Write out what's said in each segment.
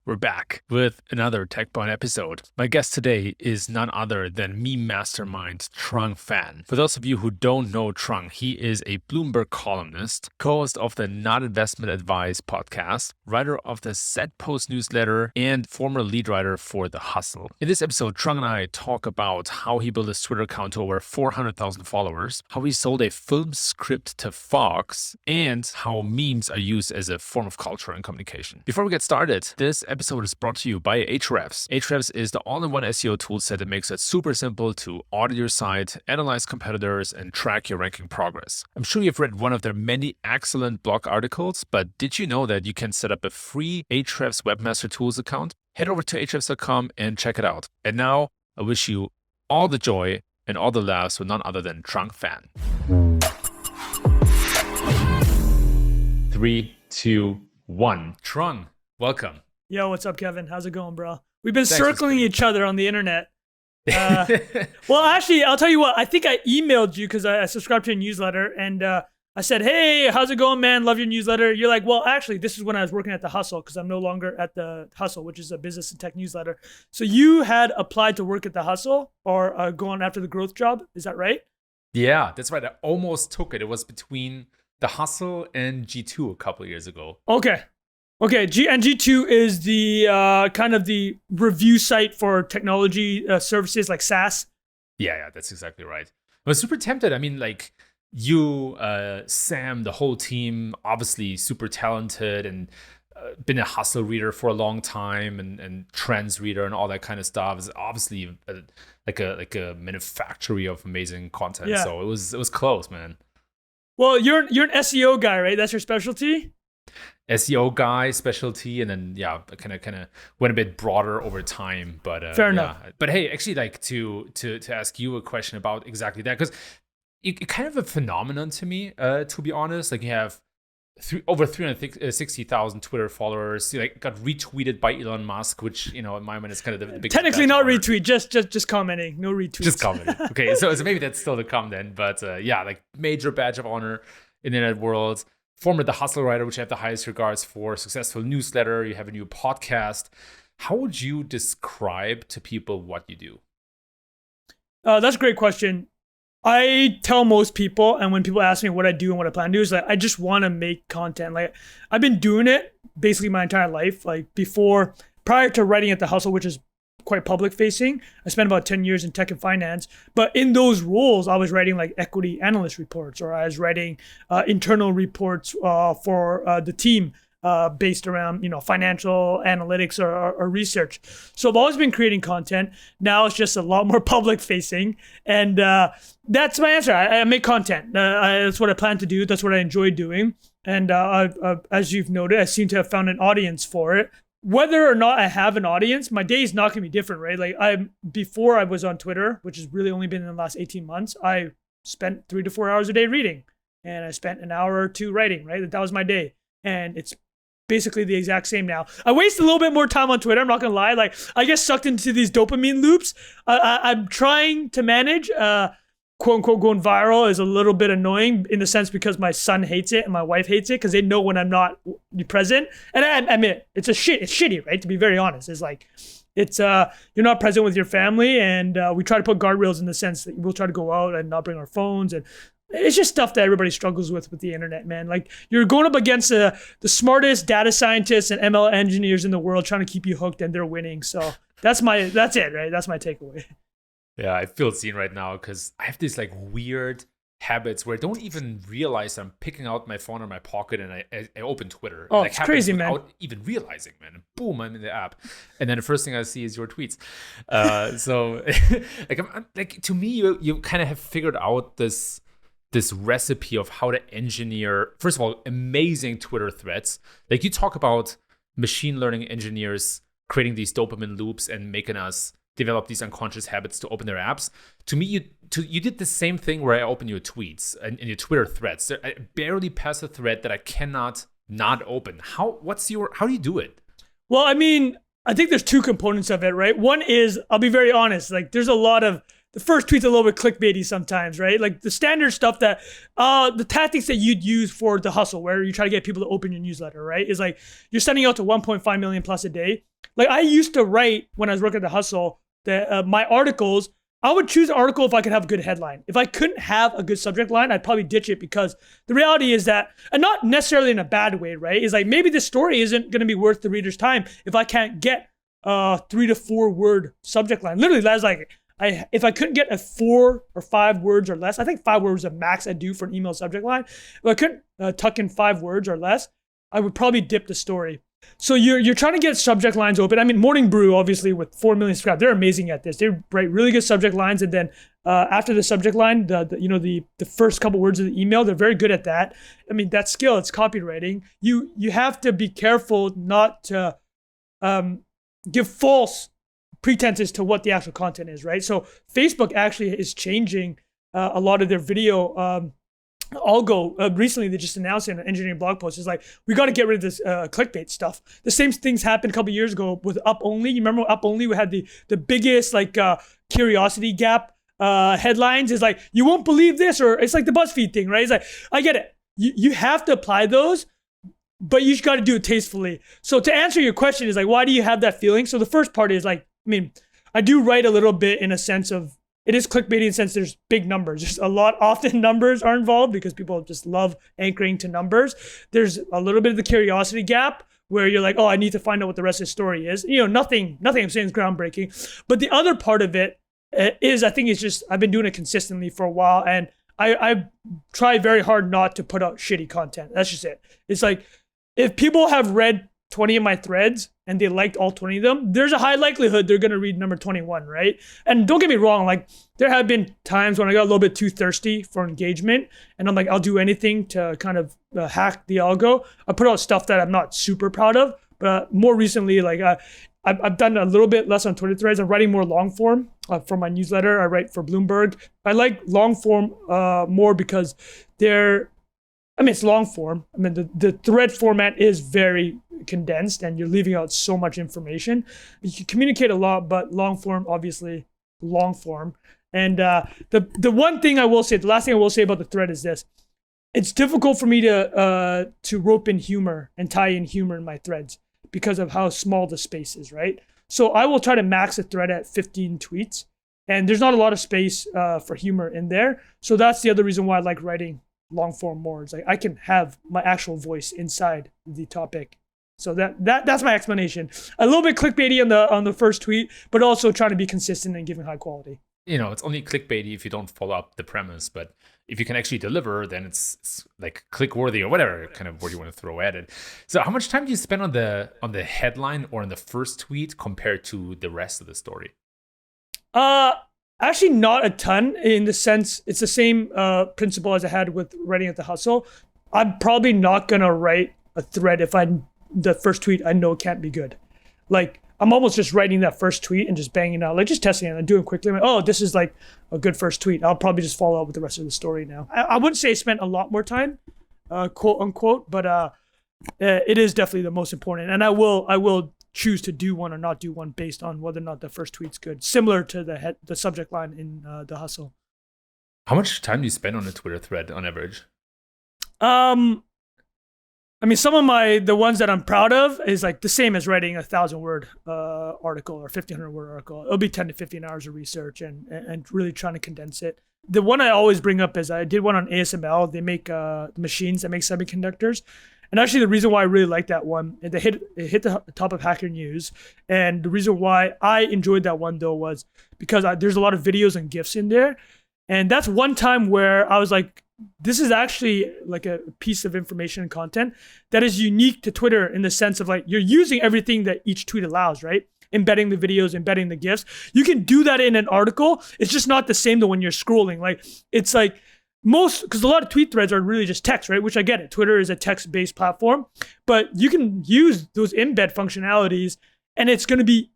We're back with another TechPoint episode. My guest today is none other than meme mastermind Trung Phan. For those of you who don't know Trung, he is a Bloomberg columnist, co-host of the Not Investment Advice podcast, writer of the Set Post newsletter, and former lead writer for The Hustle. In this episode, Trung and I talk about how he built his Twitter account to over 400,000 followers, how he sold a film script to Fox, and how memes are used as a form of culture and communication. Before we get started, this episode is brought to you by Ahrefs. Ahrefs is the all-in-one SEO toolset that makes it super simple to audit your site, analyze competitors, and track your ranking progress. I'm sure you've read one of their many excellent blog articles, but did you know that you can set up a free Ahrefs Webmaster Tools account? Head over to ahrefs.com and check it out. And now, I wish you all the joy and all the laughs with none other than Trung Phan. 3, 2, 1. Trung, welcome. Yo, what's up, Kevin? How's it going, bro? We've been circling each other on the internet. Well, actually, I'll tell you what. I think I emailed you because I subscribed to your newsletter, and I said, hey, how's it going, man? Love your newsletter. You're like, well, actually, this is when I was working at The Hustle because I'm no longer at The Hustle, which is a business and tech newsletter. So you had applied to work at The Hustle or going after the growth job. Is that right? Yeah, that's right. I almost took it. It was between The Hustle and G2 a couple of years ago. Okay, G2 is the kind of the review site for technology services like SaaS. Yeah, that's exactly right. I was super tempted. I mean, like you, Sam, the whole team, obviously super talented and been a Hustle reader for a long time and trends reader and all that kind of stuff. Is obviously like a manufactory of amazing content. Yeah. So it was close, man. Well, you're an SEO guy, right? That's your specialty? SEO guy specialty, and then kind of went a bit broader over time. But fair enough. But hey, actually, like to ask you a question about exactly that, because it kind of a phenomenon to me, to be honest. Like you have over 360,000 Twitter followers. You like got retweeted by Elon Musk, which in my mind is kind of the big. Technically not retweet, just commenting, no retweets. Just commenting. Okay, so maybe that's still to come then. But like major badge of honor in the internet world. Former The Hustle writer, which I have the highest regards for, successful newsletter, you have a new podcast. How would you describe to people what you do? That's a great question. I tell most people, and when people ask me what I do and what I plan to do, is that I just want to make content. Like I've been doing it basically my entire life. Like prior to writing at The Hustle, which is quite public facing, I spent about 10 years in tech and finance, but in those roles I was writing like equity analyst reports, or I was writing internal reports for the team based around financial analytics or research. So I've always been creating content. Now it's just a lot more public facing, and that's my answer. I make content. That's what I plan to do. That's what I enjoy doing, and as you've noted, I seem to have found an audience for it. Whether or not I have an audience, my day is not going to be different, right? Like before I was on Twitter, which has really only been in the last 18 months, I spent 3 to 4 hours a day reading, and I spent an hour or two writing, right? That was my day. And it's basically the exact same now. I waste a little bit more time on Twitter, I'm not going to lie. Like I get sucked into these dopamine loops. I'm trying to manage, quote unquote, going viral is a little bit annoying in the sense because my son hates it and my wife hates it because they know when I'm not present. And I admit it's shitty, right? To be very honest, it's like you're not present with your family, and we try to put guardrails in the sense that we'll try to go out and not bring our phones, and it's just stuff that everybody struggles with the internet, man. Like you're going up against the smartest data scientists and ML engineers in the world trying to keep you hooked, and they're winning. So that's it, right? That's my takeaway. Yeah, I feel seen right now because I have these like weird habits where I don't even realize I'm picking out my phone in my pocket and I open Twitter. Oh, like, it's crazy, man. Without even realizing, man. And boom, I'm in the app. And then the first thing I see is your tweets. So like to me, you kind of have figured out this recipe of how to engineer, first of all, amazing Twitter threads. Like you talk about machine learning engineers creating these dopamine loops and making us develop these unconscious habits to open their apps. To me, you did the same thing where I open your tweets and your Twitter threads. I barely pass a thread that I cannot not open. How do you do it? Well, I mean, I think there's two components of it, right? One is, I'll be very honest, like there's a lot of, the first tweet's a little bit clickbaity sometimes, right? Like the standard stuff that, the tactics that you'd use for The Hustle, where you try to get people to open your newsletter, right? Is like, you're sending out to 1.5 million plus a day. Like I used to write when I was working at the Hustle, my articles. I would choose an article if I could have a good headline. If I couldn't have a good subject line, I'd probably ditch it, because the reality is that, and not necessarily in a bad way, right? Is like maybe this story isn't going to be worth the reader's time if I can't get a 3 to 4 word subject line. Literally, that's like, if I couldn't get a 4 or 5 words or less, I think 5 words is a max I do for an email subject line. If I couldn't tuck in 5 words or less, I would probably dip the story. So you're trying to get subject lines open. I mean, Morning Brew, obviously, with 4 million subscribers, they're amazing at this. They write really good subject lines, and then after the subject line, the first couple words of the email, they're very good at that. I mean, that skill, it's copywriting. You have to be careful not to give false pretenses to what the actual content is, right? So Facebook actually is changing a lot of their video algo. Recently, they just announced in an engineering blog post, is like, we got to get rid of this clickbait stuff. The same things happened a couple years ago with Up Only. You remember Up Only? We had the biggest curiosity gap headlines. Is like, you won't believe this, or it's like the BuzzFeed thing, right? It's like, I get it. You have to apply those, but you got to do it tastefully. So to answer your question is like, why do you have that feeling? So the first part is like, I mean, I do write a little bit in a sense of, it is clickbaity in the sense there's big numbers. There's a lot, often numbers are involved because people just love anchoring to numbers. There's a little bit of the curiosity gap where you're like, oh, I need to find out what the rest of the story is. You know, nothing I'm saying is groundbreaking. But the other part of it is, I think it's just, I've been doing it consistently for a while, and I try very hard not to put out shitty content. That's just it. It's like, if people have read 20 of my threads and they liked all 20 of them, there's a high likelihood they're going to read number 21, right? And don't get me wrong, like there have been times when I got a little bit too thirsty for engagement, and I'm like, I'll do anything to kind of hack the algo. I put out stuff that I'm not super proud of, but more recently, like I've done a little bit less on Twitter threads. I'm writing more long form for my newsletter. I write for Bloomberg. I like long form more because it's long form. I mean, the thread format is very condensed, and you're leaving out so much information. You can communicate a lot, but long form, obviously, long form. And the one thing I will say, the last thing I will say about the thread is this: it's difficult for me to rope in humor and tie in humor in my threads because of how small the space is, right? So I will try to max a thread at 15 tweets, and there's not a lot of space for humor in there. So that's the other reason why I like writing long form more. It's like I can have my actual voice inside the topic. So that's my explanation. A little bit clickbaity on the first tweet, but also trying to be consistent and giving high quality. You know, it's only clickbaity if you don't follow up the premise, but if you can actually deliver, then it's like click worthy, or whatever kind of word you want to throw at it. So how much time do you spend on the headline or on the first tweet compared to the rest of the story? Actually, not a ton, in the sense it's the same principle as I had with writing at the Hustle. I'm probably not gonna write a thread if the first tweet I know can't be good. Like, I'm almost just writing that first tweet and just banging it out, like just testing it and doing it quickly. I'm like, oh, this is like a good first tweet. I'll probably just follow up with the rest of the story now. I wouldn't say I spent a lot more time, quote unquote, but it is definitely the most important. And I will choose to do one or not do one based on whether or not the first tweet's good, similar to the subject line in the Hustle. How much time do you spend on a Twitter thread on average? I mean, some of the ones that I'm proud of is like the same as writing a 1,000-word article or 1,500-word article. It'll be 10 to 15 hours of research and really trying to condense it. The one I always bring up is I did one on ASML. They make machines that make semiconductors. And actually, the reason why I really like that one, it hit the top of Hacker News. And the reason why I enjoyed that one, though, was because there's a lot of videos and GIFs in there. And that's one time where I was like, this is actually like a piece of information and content that is unique to Twitter, in the sense of like, you're using everything that each tweet allows, right? Embedding the videos, embedding the GIFs. You can do that in an article. It's just not the same though when you're scrolling. Like, it's like because a lot of tweet threads are really just text, right? Which I get it. Twitter is a text-based platform, but you can use those embed functionalities, and it's going to be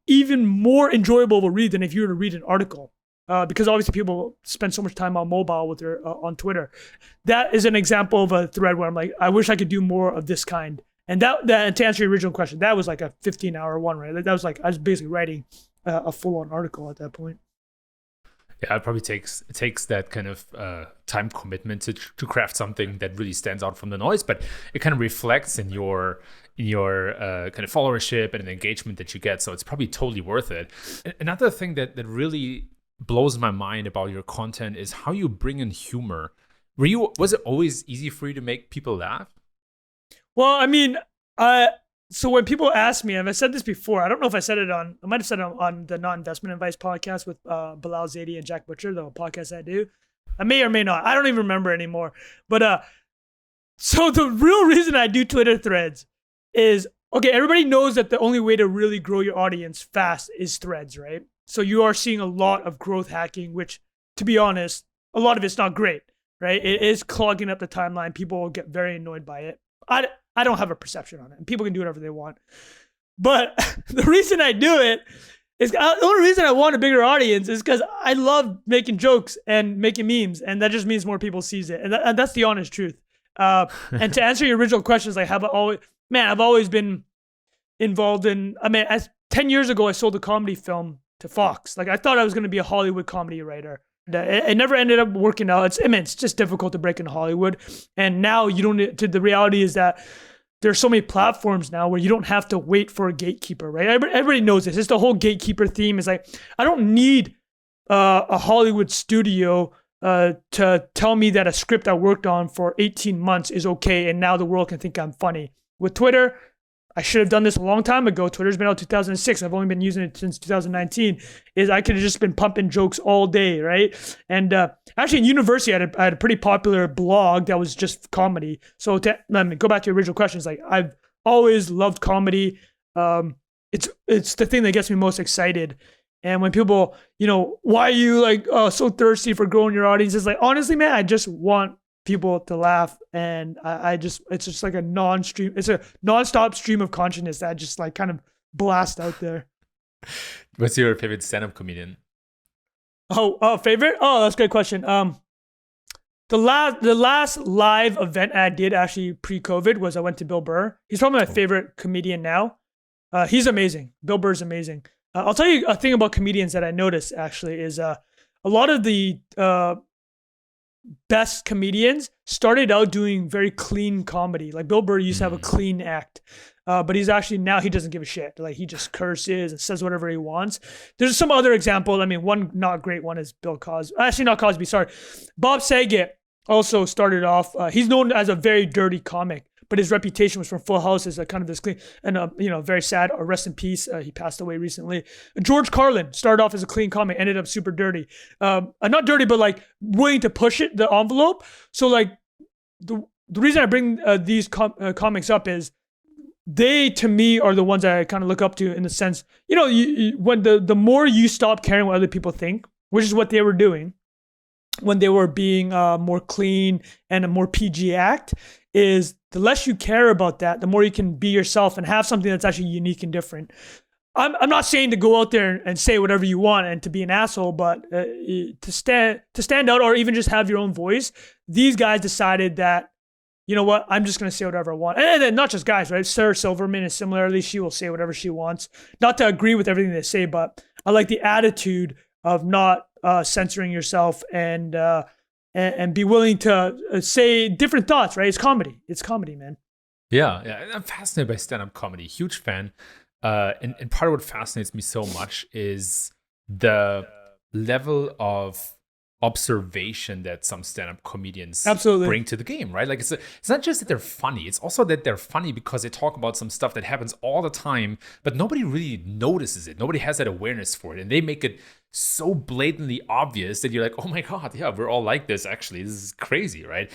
even more enjoyable to read than if you were to read an article. Because obviously people spend so much time on mobile with their on Twitter. That is an example of a thread where I'm like, I wish I could do more of this kind. And that to answer your original question, that was like a 15-hour one, right? That was like, I was basically writing a full-on article at that point. Yeah, it probably takes that kind of time commitment to craft something that really stands out from the noise, but it kind of reflects in your kind of followership and engagement that you get. So it's probably totally worth it. Another thing that really blows my mind about your content is how you bring in humor. Was it always easy for you to make people laugh? Well, I mean, so when people ask me, and I said this before, I don't know if I might have said it on the Non-Investment Advice podcast with Bilal Zaidi and Jack Butcher, the podcast I do. I may or may not. I don't even remember anymore. But so the real reason I do Twitter threads is, okay, everybody knows that the only way to really grow your audience fast is threads, right? So you are seeing a lot of growth hacking, which, to be honest, a lot of it's not great, right? It is clogging up the timeline. People will get very annoyed by it. I don't have a perception on it, and people can do whatever they want. But the reason I do it is, the only reason I want a bigger audience is because I love making jokes and making memes, and that just means more people sees it, and that's the honest truth. And to answer your original questions, like, I've always been involved in. I mean, 10 years ago, I sold a comedy film to Fox. Like, I thought I was going to be a Hollywood comedy writer. It never ended up working out. It's just difficult to break into Hollywood. And now the reality is that there's so many platforms now where you don't have to wait for a gatekeeper, right? Everybody knows this. It's the whole gatekeeper theme. Is like, I don't need a Hollywood studio to tell me that a script I worked on for 18 months is okay, and now the world can think I'm funny. With Twitter, I should have done this a long time ago. Twitter's been out 2006. I've only been using it since 2019. I could have just been pumping jokes all day, right? And actually in university, I had a pretty popular blog that was just comedy. So to go back to your original questions, like, I've always loved comedy. It's the thing that gets me most excited. And when people, why are you like so thirsty for growing your audience? It's like, honestly, man, I just want people to laugh, and it's just like it's a non-stop stream of consciousness that I just like kind of blast out there. What's your favorite stand-up comedian? Favorite? Oh, that's a great question. The last live event I did actually pre-COVID was I went to Bill Burr. He's probably my favorite comedian now. He's amazing. Bill Burr's amazing. I'll tell you a thing about comedians that I noticed actually is a lot of the best comedians started out doing very clean comedy. Like Bill Burr used to have a clean act, but he's actually, now he doesn't give a shit. Like, he just curses and says whatever he wants. There's some other example. I mean, one not great one is Bill Cosby. Actually, not Cosby, sorry. Bob Saget also started off, he's known as a very dirty comic, but his reputation was from Full House as a kind of this clean, and very sad. Rest in peace. He passed away recently. George Carlin started off as a clean comic, ended up super dirty. Not dirty, but like willing to push the envelope. So like the reason I bring these comics up is they, to me, are the ones I kind of look up to, in the sense, when the more you stop caring what other people think, which is what they were doing when they were being more clean and a more PG act, is the less you care about that, the more you can be yourself and have something that's actually unique and different. I'm not saying to go out there and say whatever you want and to be an asshole, but to stand out, or even just have your own voice. These guys decided that, you know what, I'm just going to say whatever I want. And then not just guys, right? Sarah Silverman is similarly, she will say whatever she wants. Not to agree with everything they say, but I like the attitude of not censoring yourself and be willing to say different thoughts, right? It's comedy. It's comedy, man. Yeah. I'm fascinated by stand-up comedy. Huge fan. And part of what fascinates me so much is the level of observation that some stand-up comedians absolutely bring to the game, right? Like, it's not just that they're funny, it's also that they're funny because they talk about some stuff that happens all the time, but nobody really notices it. Nobody has that awareness for it, and they make it so blatantly obvious that you're like, oh my God, yeah, we're all like this, actually. This is crazy, right?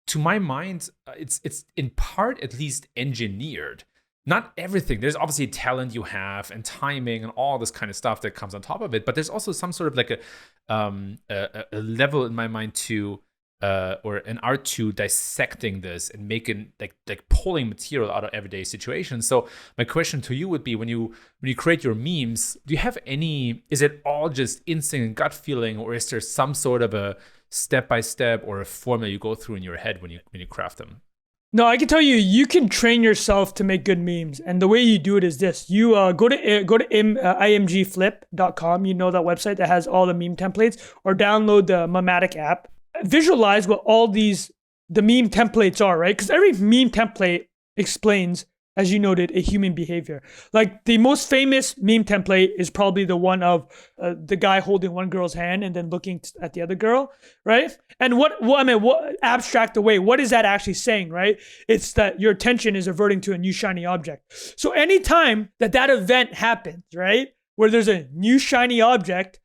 To my mind, it's in part at least engineered. Not everything. There's obviously talent you have and timing and all this kind of stuff that comes on top of it. But there's also some sort of like a level in my mind to, or an art to dissecting this and making like pulling material out of everyday situations. So my question to you would be, when you create your memes, do you have any? Is it all just instinct and gut feeling, or is there some sort of a step by step or a formula you go through in your head when you craft them? No, I can tell you, you can train yourself to make good memes. And the way you do it is this. You go to imgflip.com. You know that website that has all the meme templates, or download the Mematic app. Visualize what all the meme templates are, right? Because every meme template explains as you noted, a human behavior. Like the most famous meme template is probably the one of the guy holding one girl's hand and then looking at the other girl, right? And what abstract away, what is that actually saying, right? It's that your attention is averting to a new shiny object. So anytime that event happens, right, where there's a new shiny object,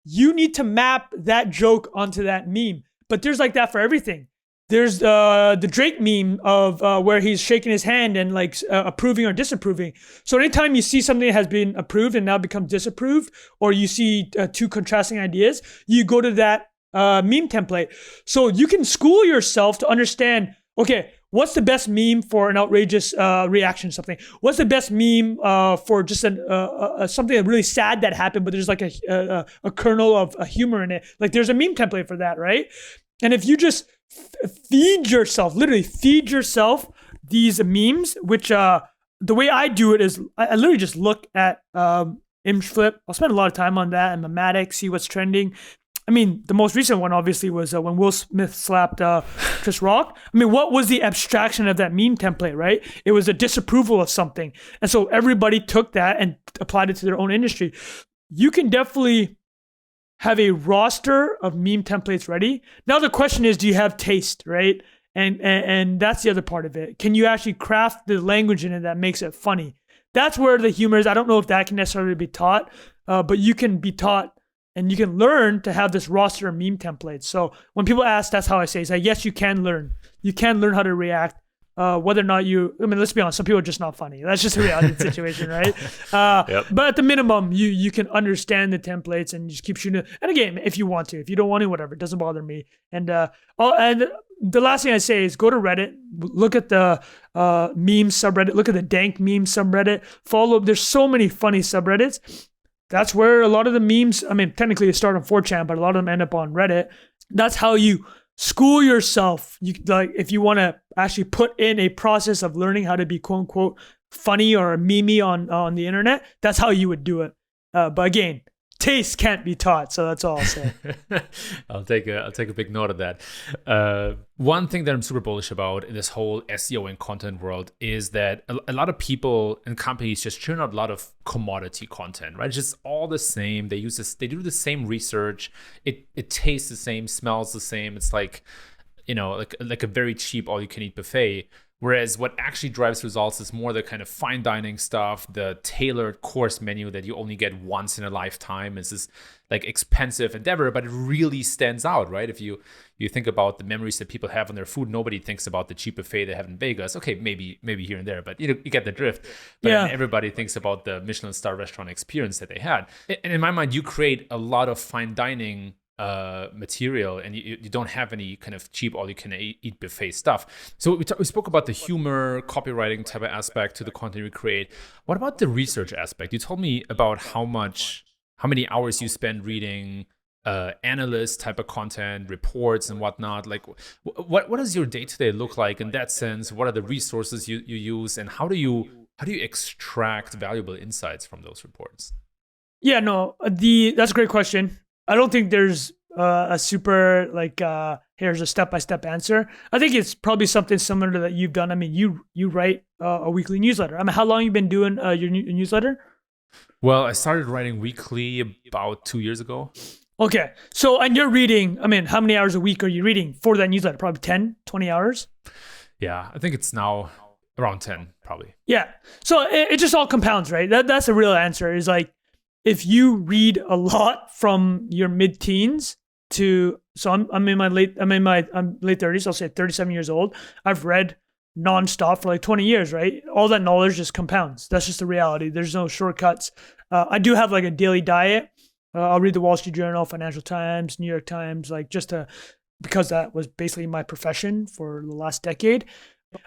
you need to map that joke onto that meme. But there's like that for everything. There's the Drake meme of where he's shaking his hand and like approving or disapproving. So anytime you see something that has been approved and now becomes disapproved, or you see two contrasting ideas, you go to that meme template. So you can school yourself to understand, okay, what's the best meme for an outrageous reaction to something? What's the best meme for just something really sad that happened, but there's like a kernel of humor in it? Like there's a meme template for that, right? And if you just literally feed yourself these memes, which the way I do it is I literally just look at image flip. I'll spend a lot of time on that and Memetic, see what's trending. I mean, the most recent one obviously was when Will Smith slapped Chris Rock. I mean, what was the abstraction of that meme template, right? It was a disapproval of something. And so everybody took that and applied it to their own industry. You can definitely have a roster of meme templates ready. Now the question is, do you have taste, right? And that's the other part of it. Can you actually craft the language in it that makes it funny? That's where the humor is. I don't know if that can necessarily be taught, but you can be taught and you can learn to have this roster of meme templates. So when people ask, that's how I say, yes, you can learn. You can learn how to react. Whether or not let's be honest, some people are just not funny. That's just a reality situation, right? Yep. But at the minimum, you can understand the templates and just keep shooting it. And again, if you want to, if you don't want to, whatever, it doesn't bother me. And the last thing I say is go to Reddit, look at the meme subreddit, look at the dank meme subreddit, there's so many funny subreddits. That's where a lot of the memes, technically they start on 4chan, but a lot of them end up on Reddit. That's how you school yourself. If you want to actually put in a process of learning how to be quote unquote funny or meme on the internet, that's how you would do it. But again, taste can't be taught, so that's all I'll say. I'll take a big note of that. One thing that I'm super bullish about in this whole SEO and content world is that a lot of people and companies just churn out a lot of commodity content, right? It's just all the same. They do the same research. It tastes the same, smells the same. It's like, like a very cheap all-you-can-eat buffet. Whereas what actually drives results is more the kind of fine dining stuff, the tailored course menu that you only get once in a lifetime. It's this like expensive endeavor, but it really stands out, right? If you think about the memories that people have on their food, nobody thinks about the cheap buffet they have in Vegas. Okay, maybe here and there, but you get the drift. But everybody thinks about the Michelin star restaurant experience that they had. And in my mind, you create a lot of fine dining material, and you don't have any kind of cheap all-you-can-eat buffet stuff. So we spoke about the humor, copywriting type of aspect to the content we create. What about the research aspect? You told me about how many hours you spend reading analyst type of content, reports and whatnot. Like, what does your day-to-day look like in that sense? What are the resources you use, and how do you extract valuable insights from those reports? Yeah, no, that's a great question. I don't think there's a super here's a step-by-step answer. I think it's probably something similar to that you've done. I mean, you write a weekly newsletter. I mean, how long have you been doing your newsletter? Well, I started writing weekly about 2 years ago. Okay. So, and you're reading, how many hours a week are you reading for that newsletter? Probably 10, 20 hours? Yeah, I think it's now around 10, probably. Yeah. So it just all compounds, right? That's the real answer is like, if you read a lot from your mid-teens I'm in my late 30s, I'll say 37 years old. I've read nonstop for like 20 years, right? All that knowledge just compounds. That's just the reality. There's no shortcuts. I do have like a daily diet. I'll read the Wall Street Journal, Financial Times, New York Times, because that was basically my profession for the last decade.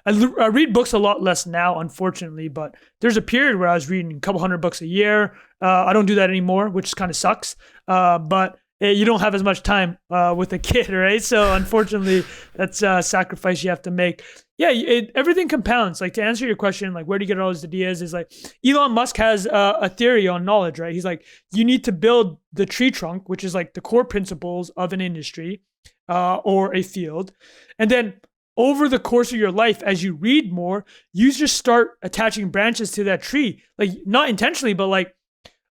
I read books a lot less now, unfortunately, but there's a period where I was reading a couple hundred books a year. I don't do that anymore, which kind of sucks. But you don't have as much time with a kid, right? So unfortunately, that's a sacrifice you have to make. Yeah, everything compounds. Like, to answer your question, like, where do you get all those ideas? Is like, Elon Musk has a theory on knowledge, right? He's like, you need to build the tree trunk, which is like the core principles of an industry or a field. And then over the course of your life, as you read more, you just start attaching branches to that tree. Like not intentionally, but like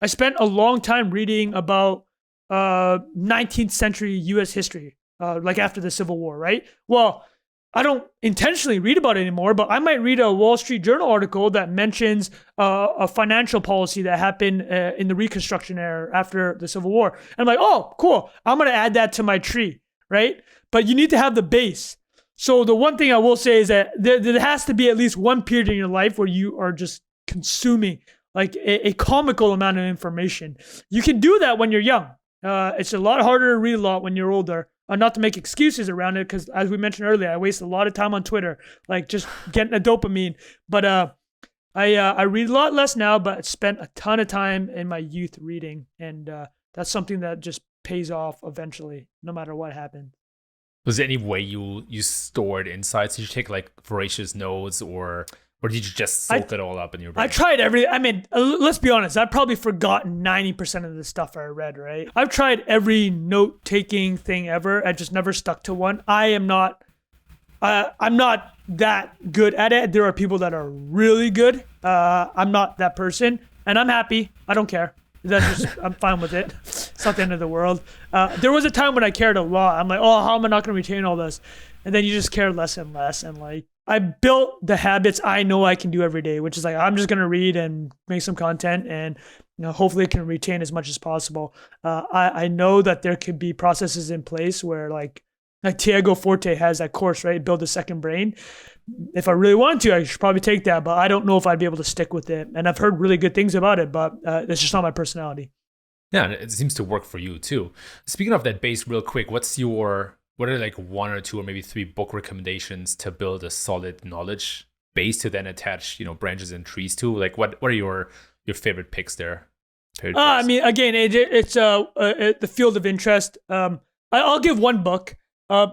I spent a long time reading about 19th century US history, like after the Civil War, right? Well, I don't intentionally read about it anymore, but I might read a Wall Street Journal article that mentions a financial policy that happened in the Reconstruction era after the Civil War. And I'm like, oh, cool. I'm going to add that to my tree, right? But you need to have the base. So the one thing I will say is that there has to be at least one period in your life where you are just consuming like a comical amount of information. You can do that when you're young. It's a lot harder to read a lot when you're older. Not to make excuses around it, because as we mentioned earlier, I waste a lot of time on Twitter, like just getting a dopamine. But I read a lot less now, but spent a ton of time in my youth reading, and that's something that just pays off eventually, no matter what happens. Was there any way you stored insights? Did you take like voracious notes, or did you just soak it all up in your brain? I tried everything. I mean, let's be honest. I've probably forgotten 90% of the stuff I read, right? I've tried every note-taking thing ever. I just never stuck to one. I'm not that good at it. There are people that are really good. I'm not that person, and I'm happy. I don't care. That's just, I'm fine with it. It's not the end of the world. There was a time when I cared a lot. I'm like, oh, how am I not going to retain all this? And then you just care less and less, and like, I built the habits I know I can do every day, which is like, I'm just going to read and make some content, and hopefully I can retain as much as possible. I know that there could be processes in place where like Tiago Forte has that course, right? Build a second brain. If I really wanted to, I should probably take that, but I don't know if I'd be able to stick with it. And I've heard really good things about it, but it's just not my personality. Yeah, and it seems to work for you too. Speaking of that base real quick, what are like one or two or maybe three book recommendations to build a solid knowledge base to then attach, branches and trees to? Like what are your favorite picks there? I mean, again, it's the field of interest. I'll give one book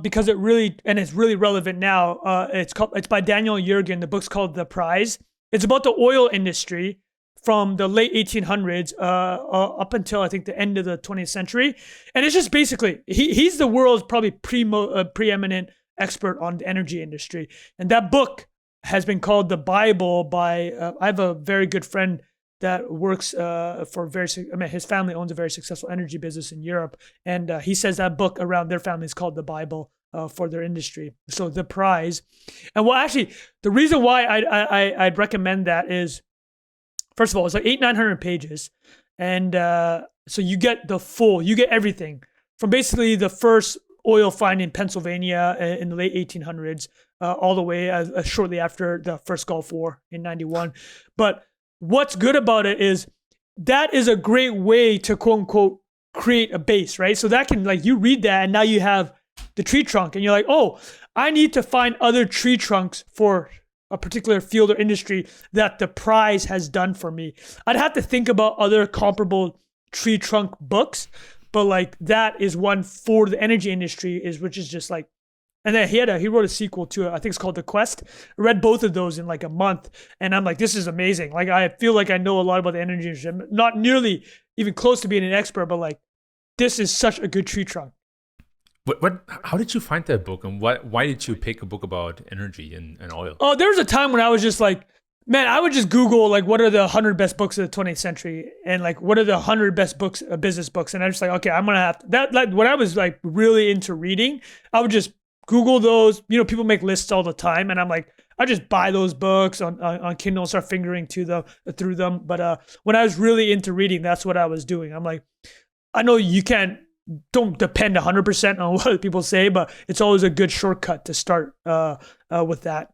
because it's really relevant now. It's by Daniel Yergin. The book's called The Prize. It's about the oil industry from the late 1800s up until I think the end of the 20th century. And it's just basically, he's the world's probably preeminent expert on the energy industry. And that book has been called the Bible by, I have a very good friend that works his family owns a very successful energy business in Europe. And he says that book around their family is called the Bible for their industry. So The Prize. And well, actually, the reason why I'd recommend that is, first of all, it's like 800-900 pages. And so you get everything from basically the first oil find in Pennsylvania in the late 1800s all the way shortly after the first Gulf War in 91. But what's good about it is that is a great way to quote unquote create a base, right? So that can, like, you read that and now you have the tree trunk and you're like, oh, I need to find other tree trunks for a particular field or industry that the Prize has done for me. I'd have to think about other comparable tree trunk books, but like that is one for the energy industry, which is just like, and then he wrote a sequel to it. I think it's called The Quest. I read both of those in like a month, and I'm like, this is amazing. Like I feel like I know a lot about the energy industry. I'm not nearly even close to being an expert, but like this is such a good tree trunk. How did you find that book, and why did you pick a book about energy and oil? Oh, there was a time when I was just like, man, I would just Google like what are the 100 best books of the 20th century and like what are the 100 best books, business books, and I'm just like, okay, I'm gonna have to, that. Like when I was like really into reading, I would just Google those. People make lists all the time, and I'm like, I just buy those books on Kindle and start fingering through them. But when I was really into reading, that's what I was doing. I'm like, I know don't depend 100% on what people say, but it's always a good shortcut to start with that.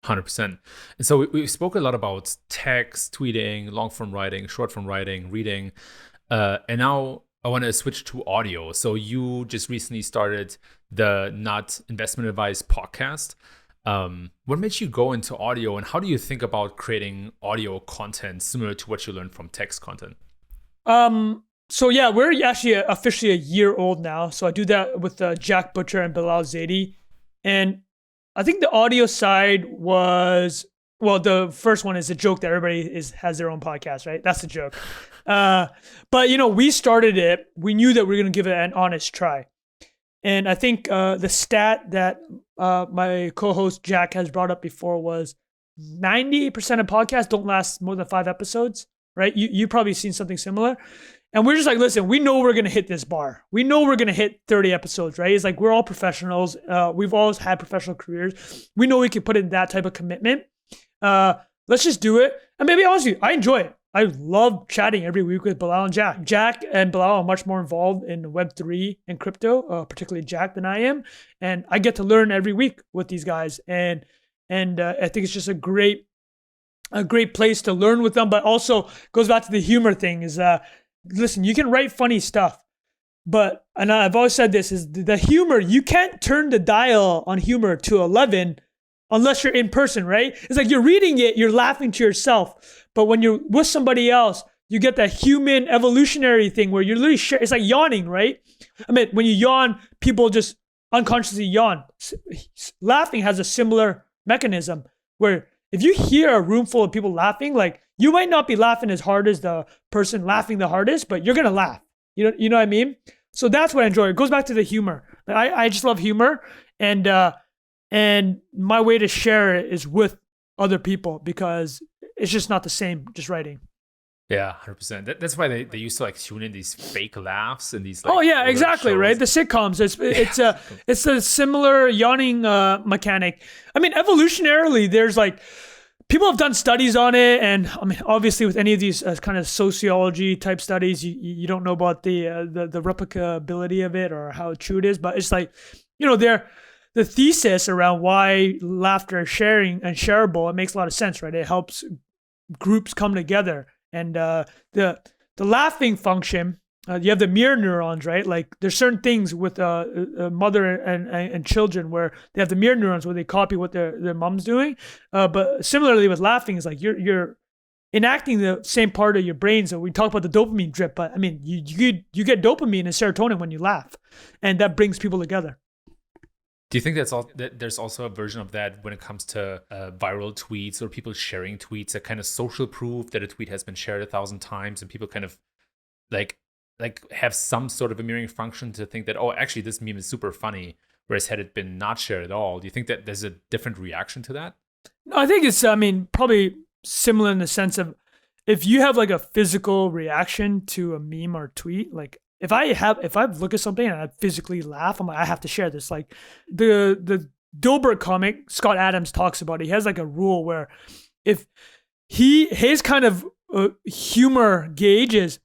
100%. And so we spoke a lot about text, tweeting, long form writing, short form writing, reading, and now I want to switch to audio. So you just recently started the Not Investment Advice podcast. What made you go into audio, and how do you think about creating audio content similar to what you learned from text content? So yeah, we're actually officially a year old now. So I do that with Jack Butcher and Bilal Zaidi. And I think the audio side was, well, the first one is a joke that everybody has their own podcast, right? That's the joke. But we started it. We knew that we were going to give it an honest try. And I think the stat that my co-host Jack has brought up before was 90% of podcasts don't last more than 5 episodes, right? You probably seen something similar. And we're just like, listen, we know we're going to hit this bar. We know we're going to hit 30 episodes, right? It's like, we're all professionals. We've always had professional careers. We know we can put in that type of commitment. Let's just do it. And maybe honestly, I enjoy it. I love chatting every week with Bilal and Jack. Jack and Bilal are much more involved in Web3 and crypto, particularly Jack, than I am. And I get to learn every week with these guys. And I think it's just a great place to learn with them, but also goes back to the humor thing is, listen, you can write funny stuff, but, and I've always said this, is the humor, you can't turn the dial on humor to 11 unless you're in person, right? It's like you're reading it, you're laughing to yourself, but when you're with somebody else, you get that human evolutionary thing where you're literally it's like yawning, right? I mean, when you yawn, people just unconsciously yawn. Laughing has a similar mechanism where if you hear a room full of people laughing, like, you might not be laughing as hard as the person laughing the hardest, but you're going to laugh. You know what I mean? So that's what I enjoy. It goes back to the humor. I just love humor. And my way to share it is with other people because it's just not the same just writing. Yeah, 100%. That's why they used to like tune in these fake laughs and these. Like, oh yeah, exactly, shows. Right? The sitcoms. It's a similar yawning mechanic. I mean, evolutionarily, there's like people have done studies on it, and I mean, obviously, with any of these kind of sociology type studies, you don't know about the replicability of it or how true it is, but it's like, the thesis around why laughter is sharing and shareable. It makes a lot of sense, right? It helps groups come together. And the laughing function, you have the mirror neurons, right? Like there's certain things with a mother and children where they have the mirror neurons where they copy what their mom's doing. But similarly with laughing, is like you're enacting the same part of your brain. So we talk about the dopamine drip, but I mean, you get dopamine and serotonin when you laugh, and that brings people together. Do you think that there's also a version of that when it comes to viral tweets or people sharing tweets, a kind of social proof that a tweet has been shared 1,000 times and people kind of like have some sort of a mirroring function to think that, oh, actually this meme is super funny, whereas had it been not shared at all, do you think that there's a different reaction to that? No, I think it's, probably similar in the sense of if you have like a physical reaction to a meme or tweet, like if I look at something and I physically laugh, I'm like, I have to share this. Like the Dilbert comic, Scott Adams talks about it. He has like a rule where if his kind of humor gauge is,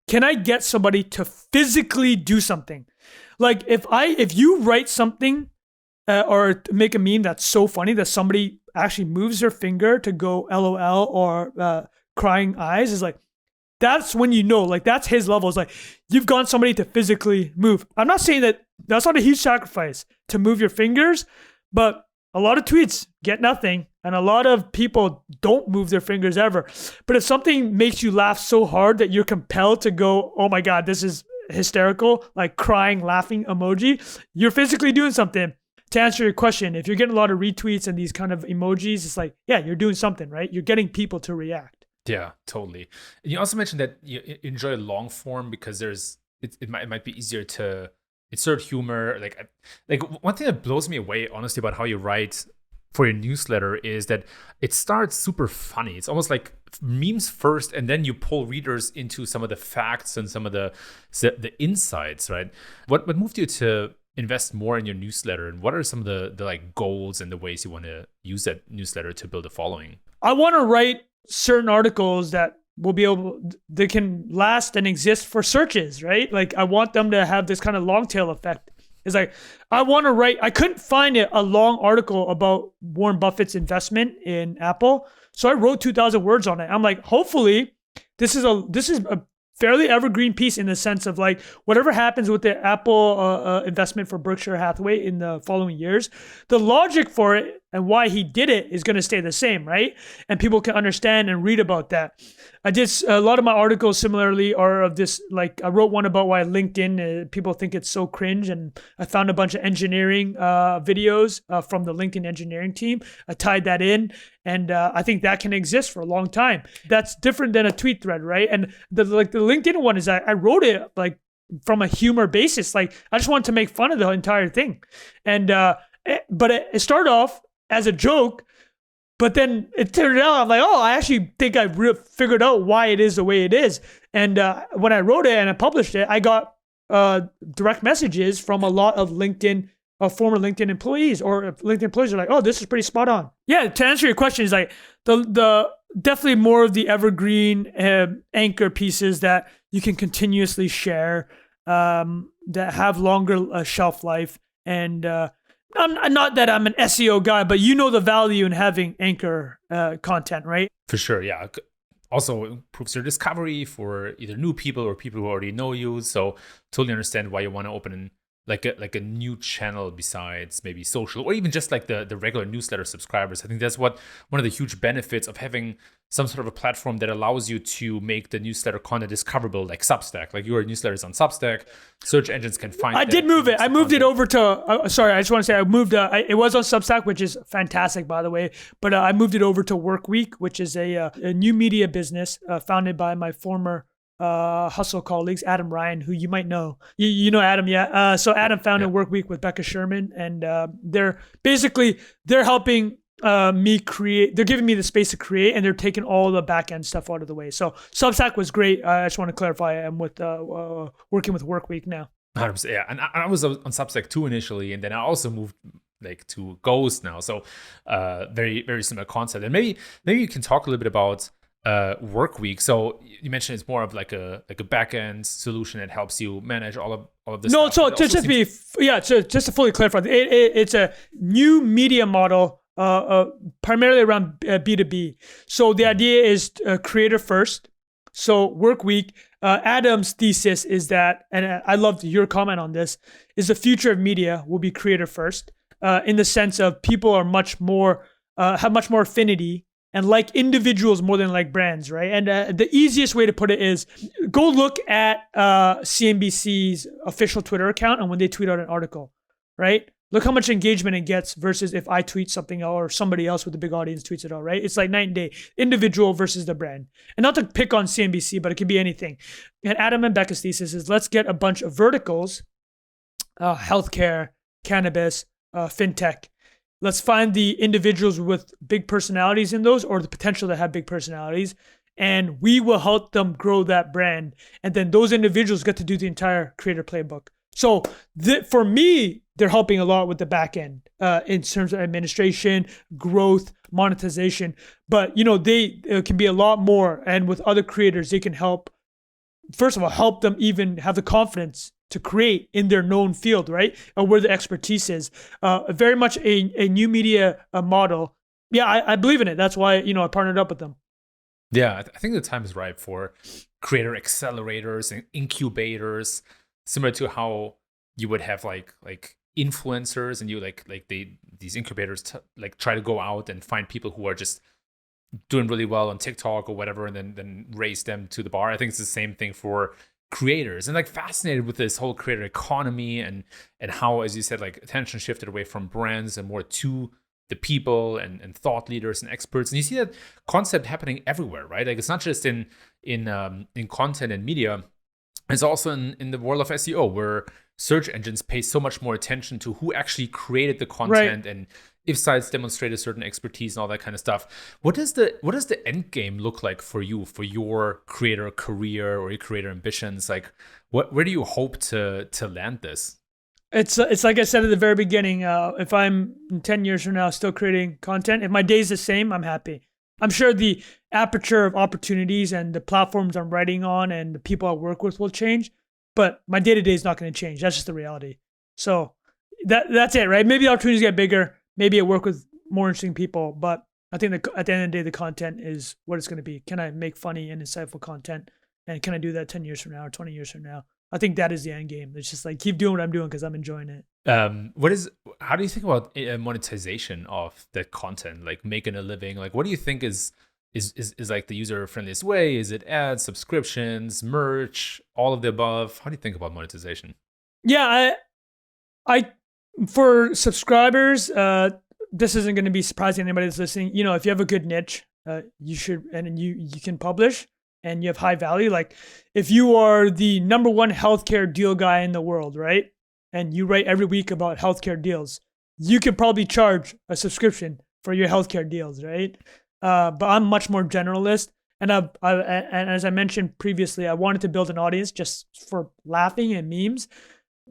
can I get somebody to physically do something? Like if you write something or make a meme that's so funny that somebody actually moves their finger to go LOL or crying eyes, is like, that's when like that's his level. It's like you've gotten somebody to physically move. I'm not saying that that's not a huge sacrifice to move your fingers, but a lot of tweets get nothing and a lot of people don't move their fingers ever. But if something makes you laugh so hard that you're compelled to go, oh my God, this is hysterical, like crying, laughing emoji, you're physically doing something. To answer your question, if you're getting a lot of retweets and these kind of emojis, it's like, yeah, you're doing something, right? You're getting people to react. Yeah, totally. And you also mentioned that you enjoy long form because it might be easier to insert humor. Like one thing that blows me away, honestly, about how you write for your newsletter is that it starts super funny. It's almost like memes first, and then you pull readers into some of the facts and some of the insights, right? What moved you to invest more in your newsletter, and what are some of the like goals and the ways you want to use that newsletter to build a following? I want to write certain articles that they can last and exist for searches, right? Like I want them to have this kind of long tail effect. It's like, I couldn't find a long article about Warren Buffett's investment in Apple. So I wrote 2,000 words on it. I'm like, hopefully this is a fairly evergreen piece in the sense of like whatever happens with the Apple investment for Berkshire Hathaway in the following years, the logic for it and why he did it is going to stay the same, right? And people can understand and read about that. I did a lot of my articles similarly are of this, like I wrote one about why LinkedIn, people think it's so cringe. And I found a bunch of engineering videos from the LinkedIn engineering team. I tied that in. And I think that can exist for a long time. That's different than a tweet thread, right? And the LinkedIn one is I wrote it like from a humor basis. Like I just wanted to make fun of the entire thing. And But it started off as a joke, but then it turned out I'm like, oh, I actually think I figured out why it is the way it is. And when I wrote it and I published it, I got direct messages from a lot of former LinkedIn employees, or LinkedIn employees are like, oh, this is pretty spot on. Yeah, to answer your question, is like the definitely more of the evergreen anchor pieces that you can continuously share, that have longer shelf life. And I'm not that I'm an SEO guy, but you know the value in having anchor content, right? For sure, yeah. Also improves your discovery for either new people or people who already know you. So totally understand why you want to open like a new channel besides maybe social, or even just like the regular newsletter subscribers. I think that's one of the huge benefits of having some sort of a platform that allows you to make the newsletter content discoverable, like Substack. Like your newsletters on Substack, search engines can find. I did move it. I moved it over to. Sorry, I just want to say I moved. It was on Substack, which is fantastic, by the way. But I moved it over to Workweek, which is a new media business founded by my former Hustle colleagues, Adam Ryan, who you might know. You know Adam, yeah. So Adam founded Workweek with Becca Sherman, and they're helping me create. They're giving me the space to create, and they're taking all the back end stuff out of the way. So Substack was great. I just want to clarify. I'm with working with Workweek now. 100%, yeah, and I was on Substack too initially, and then I also moved like to Ghost now. So very very similar concept. And maybe you can talk a little bit about Workweek. So you mentioned it's more of like a back-end solution that helps you manage all of this. No, stuff. so just to fully clarify, it's a new media model, primarily around B2B. So the idea is creator first. So Workweek, Adam's thesis is that, and I loved your comment on this, is the future of media will be creator first, in the sense of people are much more have much more affinity and like individuals more than like brands, right? And the easiest way to put it is go look at CNBC's official Twitter account and when they tweet out an article, right? Look how much engagement it gets versus if I tweet something out or somebody else with a big audience tweets it out, right? It's like night and day, individual versus the brand. And not to pick on CNBC, but it could be anything. And Adam and Becca's thesis is let's get a bunch of verticals, healthcare, cannabis, fintech. Let's find the individuals with big personalities in those, or the potential to have big personalities, and we will help them grow that brand. And then those individuals get to do the entire creator playbook. So for me, they're helping a lot with the back end in terms of administration, growth, monetization. But they can be a lot more. And with other creators, they can help. First of all, help them even have the confidence to create in their known field, right? Or where the expertise is. Very much a new media model. Yeah, I believe in it. That's why, I partnered up with them. Yeah, I think the time is right for creator accelerators and incubators, similar to how you would have like influencers, and you these incubators try to go out and find people who are just doing really well on TikTok or whatever, and then raise them to the bar. I think it's the same thing for creators, and fascinated with this whole creator economy and how, as you said, attention shifted away from brands and more to the people and thought leaders and experts. And you see that concept happening everywhere, right? It's not just in content and media. It's also in the world of SEO, where search engines pay so much more attention to who actually created the content, right, and if sites demonstrate a certain expertise and all that kind of stuff. What does the end game look like for you, for your creator career or your creator ambitions? Where do you hope to land this? It's like I said at the very beginning. If I'm 10 years from now still creating content, if my day's the same, I'm happy. I'm sure the aperture of opportunities and the platforms I'm writing on and the people I work with will change, but my day-to-day is not going to change. That's just the reality. So that's it, right? Maybe the opportunities get bigger. Maybe I work with more interesting people, but I think at the end of the day, the content is what it's going to be. Can I make funny and insightful content? And can I do that 10 years from now or 20 years from now? I think that is the end game. It's just keep doing what I'm doing because I'm enjoying it. How do you think about monetization of that content? Making a living? What do you think is the user friendliest way? Is it ads, subscriptions, merch, all of the above? How do you think about monetization? Yeah, I for subscribers, this isn't going to be surprising to anybody that's listening. If you have a good niche, you should, and you can publish, and you have high value. If you are the number one healthcare deal guy in the world, right? And you write every week about healthcare deals, you could probably charge a subscription for your healthcare deals, right? But I'm much more generalist. And and as I mentioned previously, I wanted to build an audience just for laughing and memes.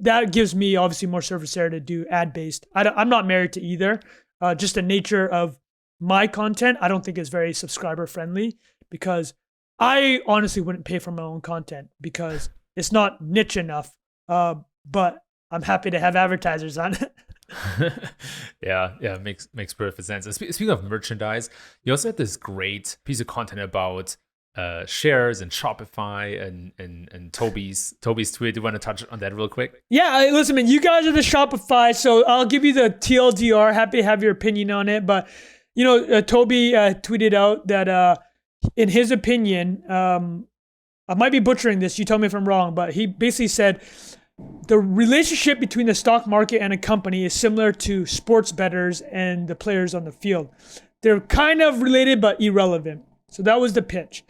That gives me obviously more surface area to do ad-based. I'm not married to either. Just the nature of my content, I don't think is very subscriber friendly, because I honestly wouldn't pay for my own content because it's not niche enough. But I'm happy to have advertisers on it. yeah, makes perfect sense. And speaking of merchandise, you also had this great piece of content about shares and Shopify and Toby's tweet. Do you want to touch on that real quick? Yeah, listen, man, you guys are the Shopify, so I'll give you the TLDR. Happy to have your opinion on it. But, Toby tweeted out that in his opinion, I might be butchering this, you tell me if I'm wrong, but he basically said the relationship between the stock market and a company is similar to sports bettors and the players on the field. They're kind of related but irrelevant. So that was the pitch.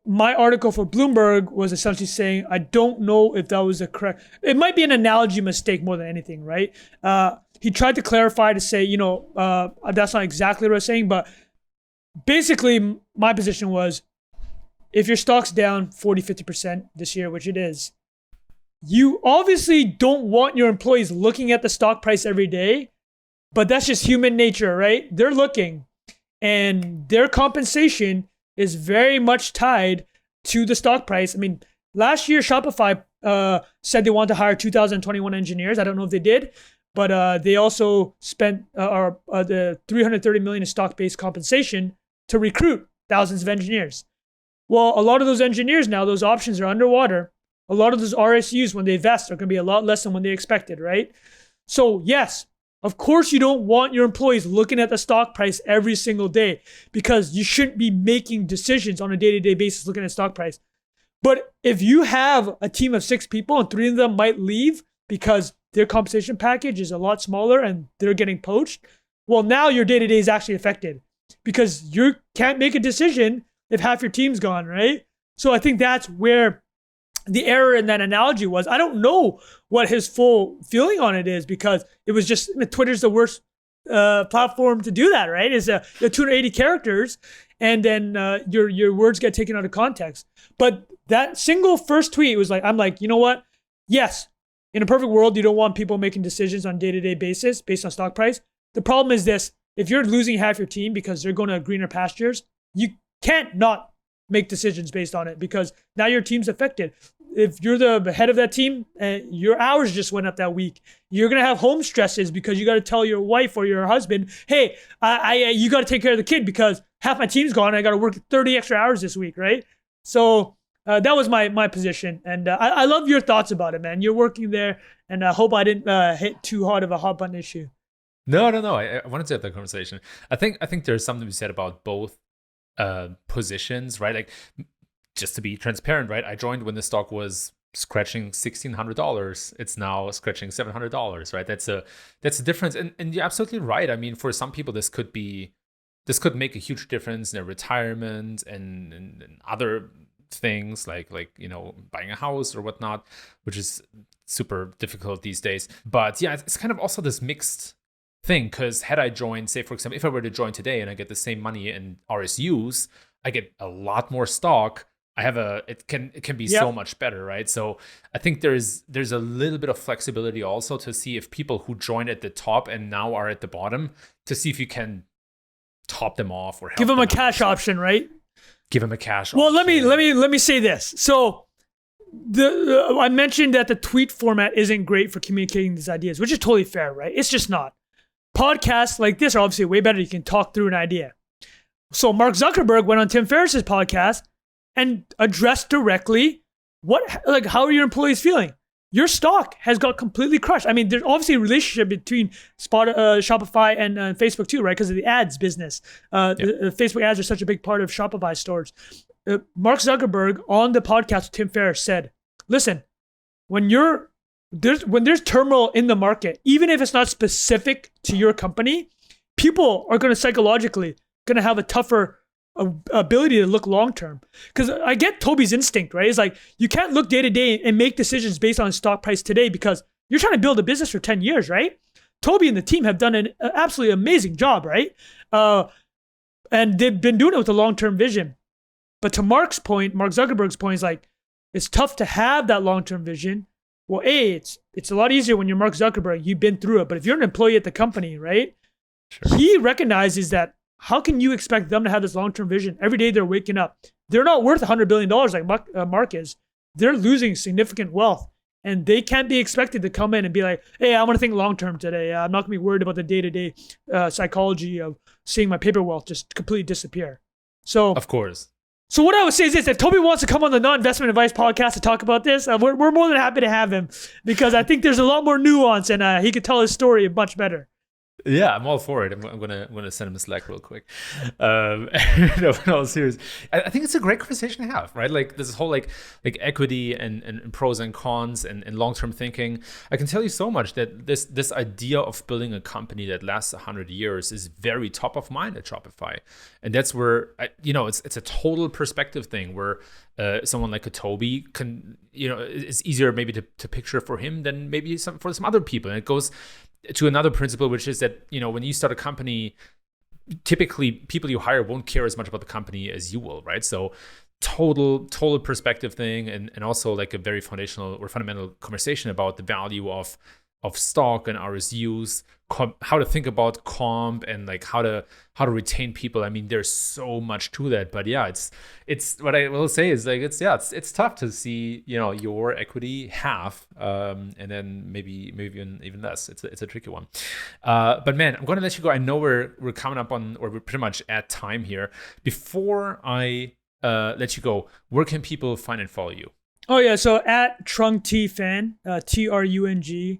My article for Bloomberg was essentially saying, I don't know if that was a correct, it might be an analogy mistake more than anything, right? He tried to clarify to say, that's not exactly what I was saying, but basically my position was, if your stock's down 40, 50% this year, which it is, you obviously don't want your employees looking at the stock price every day, but that's just human nature, right? They're looking, and their compensation is very much tied to the stock price. I mean, last year, Shopify said they wanted to hire 2021 engineers. I don't know if they did, but they also spent the $330 million in stock-based compensation to recruit thousands of engineers. Well, a lot of those engineers now, those options are underwater. A lot of those RSUs, when they vest, are going to be a lot less than when they expected, right? So yes, of course you don't want your employees looking at the stock price every single day, because you shouldn't be making decisions on a day-to-day basis looking at stock price. But if you have a team of 6 people and 3 of them might leave because their compensation package is a lot smaller and they're getting poached, well, now your day-to-day is actually affected because you can't make a decision if half your team's gone, right? So I think that's where the error in that analogy was. I don't know what his full feeling on it is, because it was just, Twitter's the worst platform to do that, right? It's 280 characters, and then your words get taken out of context. But that single first tweet was like, I'm like, you know what? Yes, in a perfect world, you don't want people making decisions on a day-to-day basis based on stock price. The problem is this: if you're losing half your team because they're going to greener pastures, you can't not make decisions based on it, because now your team's affected. If you're the head of that team and your hours just went up that week, you're going to have home stresses because you got to tell your wife or your husband, hey, you got to take care of the kid because half my team's gone and I got to work 30 extra hours this week, right? So that was my position. And I love your thoughts about it, man. You're working there, and I hope I didn't hit too hard of a hot button issue. No. I wanted to have that conversation. I think there's something to be said about both positions, right? Like, just to be transparent, right? I joined when the stock was scratching $1,600. It's now scratching $700, right? That's a difference. And you're absolutely right. I mean, for some people, this could make a huge difference in their retirement and other things like buying a house or whatnot, which is super difficult these days. But yeah, it's kind of also this mixed thing, because had I joined, say for example, if I were to join today and I get the same money in RSUs, I get a lot more stock. It can be so much better, right? So I think there's a little bit of flexibility also to see if people who join at the top and now are at the bottom, to see if you can top them off or help give them a out. cash option, right? Give them a cash well, option. let me say this. So I mentioned that the tweet format isn't great for communicating these ideas, which is totally fair, right? It's just not. Podcasts like this are obviously way better. You can talk through an idea. So Mark Zuckerberg went on Tim Ferriss's podcast and addressed directly how are your employees feeling? Your stock has got completely crushed. I mean, there's obviously a relationship between Shopify and Facebook too, right? Because of the ads business. The Facebook ads are such a big part of Shopify stores. Mark Zuckerberg on the podcast with Tim Ferriss said, listen, when there's turmoil in the market, even if it's not specific to your company, people are going to psychologically going to have a tougher ability to look long term. Because I get Toby's instinct, right? It's like, you can't look day to day and make decisions based on stock price today, because you're trying to build a business for 10 years, right? Toby and the team have done an absolutely amazing job, right? And they've been doing it with a long-term vision. But to Mark's point, Mark Zuckerberg's point is like, it's tough to have that long-term vision. Well, it's a lot easier when you're Mark Zuckerberg. You've been through it. But if you're an employee at the company, right? Sure. He recognizes that how can you expect them to have this long-term vision? Every day they're waking up. They're not worth $100 billion like Mark is. They're losing significant wealth. And they can't be expected to come in and be like, hey, I want to think long-term today. I'm not going to be worried about the day-to-day psychology of seeing my paper wealth just completely disappear. So, of course. So what I would say is this: if Toby wants to come on the Non-Investment Advice podcast to talk about this, we're more than happy to have him, because I think there's a lot more nuance and he could tell his story much better. Yeah, I'm all for it. I'm gonna send him a Slack real quick. No, in all seriousness, I think it's a great conversation to have, right? Like this whole like equity and pros and cons and long-term thinking. I can tell you so much that this idea of building a company that lasts 100 years is very top of mind at Shopify, and that's where it's a total perspective thing where someone like a Toby can, it's easier maybe to picture for him than maybe for some other people, and it goes to another principle, which is that, when you start a company, typically people you hire won't care as much about the company as you will, right? So total perspective thing, and also like a very foundational or fundamental conversation about the value of stock and RSUs, how to think about comp, and like how to retain people. I mean, there's so much to that, but yeah, it's what I will say is like it's tough to see your equity half, and then maybe even less. It's a tricky one. But man, I'm going to let you go. I know we're coming up on, or we're pretty much at time here. Before I let you go, where can people find and follow you? Oh yeah, so at Trung T Phan, TRUNGTPHAN.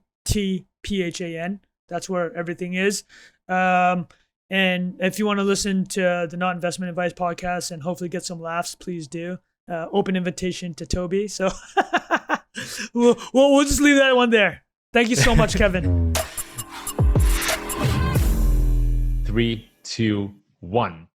That's where everything is. And if you want to listen to the Non-Investment Advice podcast and hopefully get some laughs, please do. Open invitation to Toby. So we'll just leave that one there. Thank you so much, Kevin. 3, 2, 1.